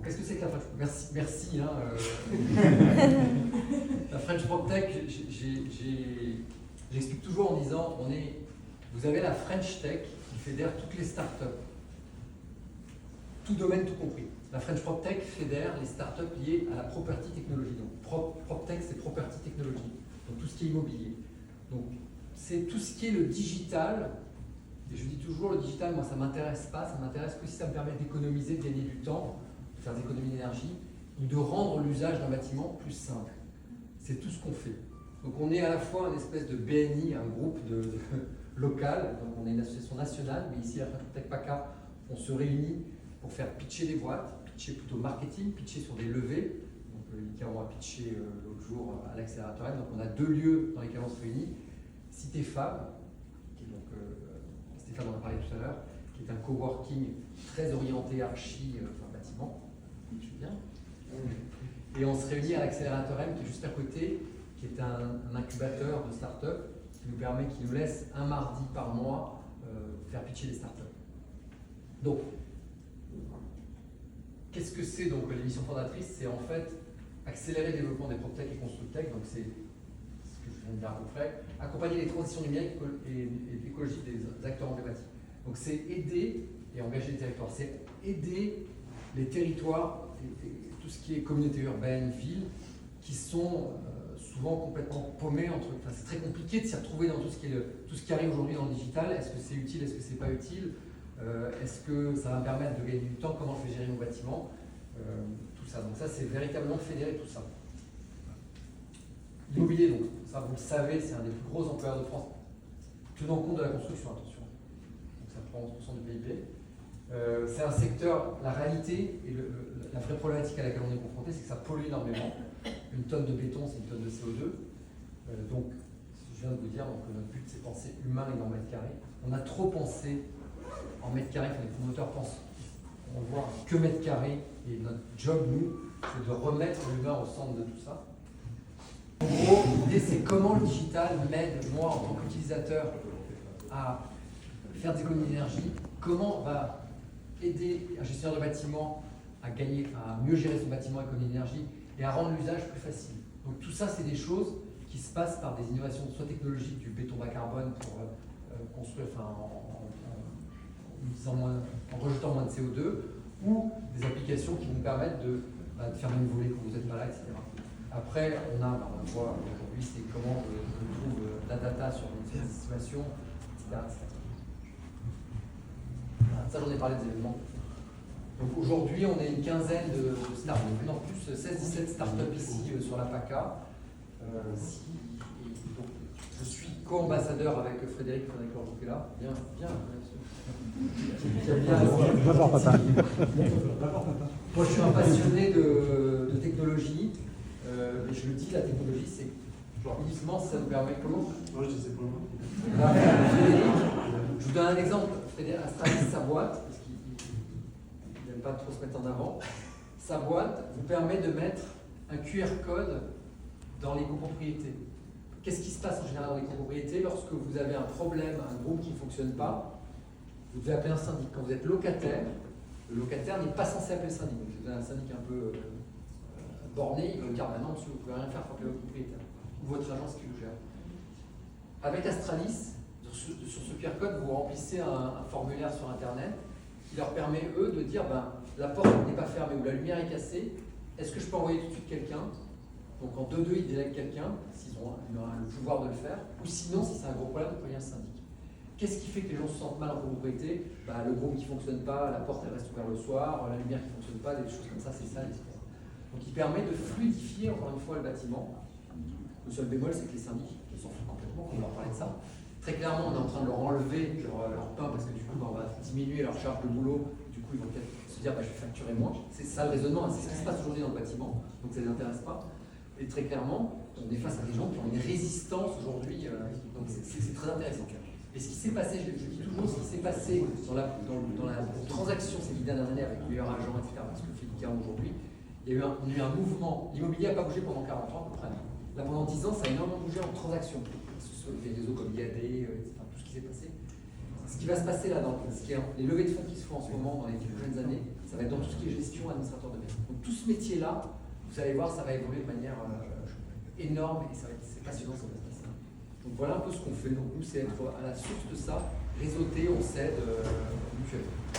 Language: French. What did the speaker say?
qu'est-ce que c'est que la French? Merci. La French PropTech, j'explique toujours en disant, vous avez la French Tech qui fédère toutes les startups, tout domaine tout compris. La French PropTech fédère les startups liées à la property technology. Donc PropTech, c'est property technology, donc tout ce qui est immobilier. Donc c'est tout ce qui est le digital. Et je dis toujours, le digital, moi ça ne m'intéresse pas, ça m'intéresse que si ça me permet d'économiser, de gagner du temps, de faire des économies d'énergie, ou de rendre l'usage d'un bâtiment plus simple. C'est tout ce qu'on fait. Donc on est à la fois une espèce de BNI, un groupe local, donc on est une association nationale, mais ici à Tech PACA, on se réunit pour faire pitcher des boîtes, pitcher plutôt marketing, pitcher sur des levées. Donc Icaro a pitché l'autre jour à l'accélérateur M, donc on a 2 lieux dans lesquels on se réunit. Cité Fab, qui est donc, Stéphane en a parlé tout à l'heure, qui est un coworking très orienté archi, bâtiment, je suis bien. Et on se réunit à l'accélérateur M qui est juste à côté, qui est un incubateur de start-up qui nous laisse un mardi par mois faire pitcher les start-up. Donc, qu'est-ce que c'est donc l'émission fondatrice? C'est en fait accélérer le développement des PropTech et ConstructTech, donc c'est ce que je viens de dire à peu près, accompagner les transitions numériques et écologiques des acteurs emblématiques. Donc c'est aider et engager les territoires, c'est aider les territoires, et tout ce qui est communauté urbaine, ville, qui sont souvent complètement paumés entre. Enfin, c'est très compliqué de s'y retrouver dans tout ce qui arrive aujourd'hui dans le digital. Est-ce que c'est utile, est-ce que c'est pas utile, est-ce que ça va me permettre de gagner du temps, comment je vais gérer mon bâtiment, tout ça. Donc ça, c'est véritablement fédérer tout ça. L'immobilier, donc ça vous le savez, c'est un des plus gros employeurs de France, tenant compte de la construction, attention. Donc ça prend 11% du PIB. C'est un secteur, la réalité et la vraie problématique à laquelle on est confronté, c'est que ça pollue énormément. Une tonne de béton, c'est une tonne de CO2. Donc, je viens de vous dire, donc, notre but, c'est de penser humain et en mètres carrés. On a trop pensé en mètres carrés, quand les promoteurs pensent, on voit que mètres carrés, et notre job, nous, c'est de remettre l'humain au centre de tout ça. En gros, l'idée, c'est comment le digital m'aide, moi, en tant qu'utilisateur, à faire des économies d'énergie, comment on va aider un gestionnaire de bâtiment à mieux gérer son bâtiment à économie d'énergie et à rendre l'usage plus facile. Donc tout ça, c'est des choses qui se passent par des innovations soit technologiques, du béton bas carbone pour construire, en rejetant moins de CO2, ou des applications qui vont permettre de faire même voler quand vous n'êtes pas là, etc. Après, on voit aujourd'hui, c'est comment je trouve la data sur une situation, etc. Ça, j'en ai parlé des événements. Donc aujourd'hui, on est une quinzaine de startups, non plus 16-17 startups ici sur la PACA. Donc, je suis co-ambassadeur avec Frédéric qui est là. Viens. D'abord, papa. Moi, je suis un passionné de technologie. Et je le dis, la technologie, c'est uniquement ça nous permet comment. Moi, je disais pour moi. Là, Frédéric, je vous donne un exemple. Frédéric Astralis, sa boîte, parce qu'il n'aime pas trop se mettre en avant, sa boîte vous permet de mettre un QR code dans les copropriétés. Qu'est-ce qui se passe en général dans les copropriétés? Lorsque vous avez un problème, un groupe qui ne fonctionne pas, vous devez appeler un syndic. Quand vous êtes locataire, le locataire n'est pas censé appeler le syndic. Donc, si vous avez un syndic un peu borné, il va vous dire non, monsieur, vous ne pouvez rien faire, il faut appeler le propriétaire ou votre agence qui vous gère. Avec Astralis, sur ce QR code, vous remplissez un formulaire sur Internet qui leur permet, eux, de dire la porte n'est pas fermée ou la lumière est cassée, est-ce que je peux envoyer tout de suite quelqu'un? Donc en 2-2, ils délèguent quelqu'un, s'ils ont le pouvoir de le faire, ou sinon, si c'est un gros problème, vous prenez un syndic. Qu'est-ce qui fait que les gens se sentent mal en copropriété? Le groupe qui ne fonctionne pas, la porte elle reste ouverte le soir, la lumière qui ne fonctionne pas, des choses comme ça, c'est ça l'histoire. Donc il permet de fluidifier encore une fois le bâtiment. Le seul bémol, c'est que les syndics s'en foutent complètement, on leur parlait de ça. Très clairement, on est en train de leur enlever leur pain parce que du coup, on va diminuer leur charge de boulot. Du coup, ils vont peut-être se dire je vais facturer moins. C'est ça le raisonnement, c'est ce qui se passe aujourd'hui dans le bâtiment, donc ça ne les intéresse pas. Et très clairement, on est face à des gens qui ont une résistance aujourd'hui, donc c'est très intéressant. Et ce qui s'est passé, je dis toujours, ce qui s'est passé dans la transaction ces 10 dernières années avec le meilleur agent, etc., parce que Philippe Caron aujourd'hui, on a eu un mouvement. L'immobilier n'a pas bougé pendant 40 ans à peu près. Là, pendant 10 ans, ça a énormément bougé en transaction. Des réseaux comme IAD, etc., tout ce qui s'est passé. Ce qui va se passer là, les levées de fonds qui se font en ce moment dans les 10 prochaines années, Ça va être dans tout ce qui est gestion, administrateur de maison. Donc tout ce métier-là, vous allez voir, ça va évoluer de manière énorme et c'est passionnant, ça va se passer. Donc voilà un peu ce qu'on fait. Donc nous, c'est être à la source de ça, réseauter, on s'aide mutuellement.